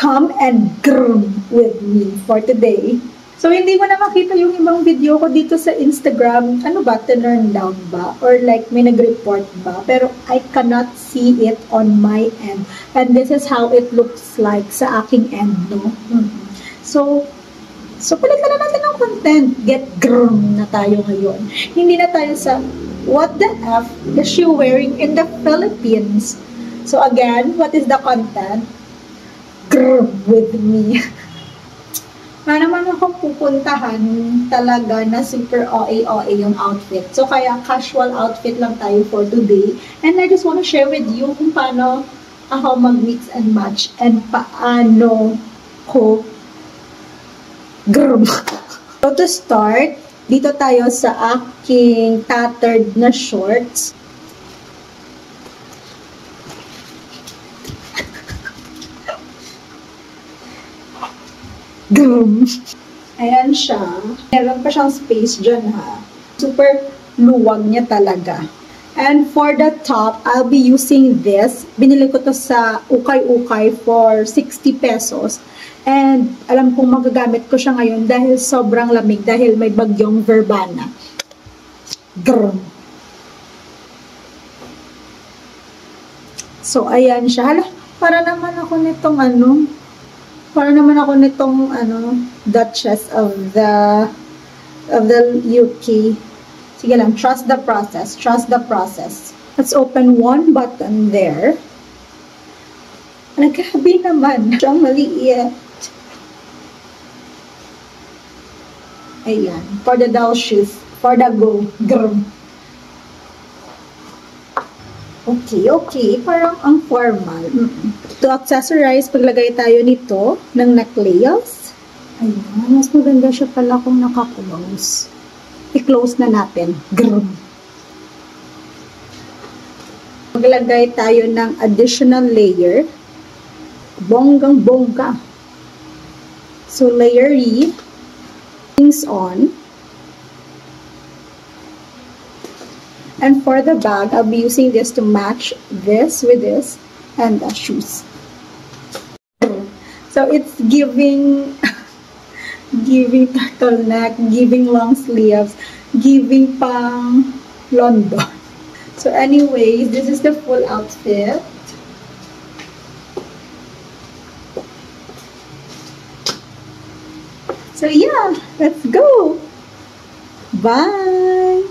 come and groom with me for today. So, hindi ko na makita yung ibang video ko dito sa Instagram. Ano ba? Turn down ba? Or like, may nag-report ba? Pero I cannot see it on my end. And this is how it looks like sa aking end, no? So palitan na natin ng content. Get groom na tayo ngayon. Hindi na tayo sa, what the F is she wearing in the Philippines? So again, what is the content? Groom with me. Wala naman akong pupuntahan talaga na super OA yung outfit. So, kaya casual outfit lang tayo for today. And I just want to share with you kung paano ako mag-mix and match and paano ko groom. So, to start, dito tayo sa aking tattered na shorts. Ayan siya. Meron pa siyang space dyan, ha. Super luwag niya talaga. And for the top, I'll be using this. Binili ko to sa Ukay-Ukay for 60 pesos. And alam kong magagamit ko siya ngayon dahil sobrang lamig, dahil may bagyong Verbana. So, ayan siya. Hala, para naman ako nitong Duchess of the UK. Sige lang, trust the process. Let's open one button there. Grabe naman. Siyang maliit. Ayan. For the doll shoes. For the go. Okay. Parang ang formal. To accessorize, paglagay tayo nito ng necklace. Ayan. Mas maganda siya pala kung naka-close. I-close na natin. Maglagay tayo ng additional layer. Bonggang-bongga. So, layery. Things on. And for the bag, I'll be using this to match this with this and the shoes. So it's giving turtleneck, giving long sleeves, giving pang London. So anyways, this is the full outfit. So yeah, let's go. Bye.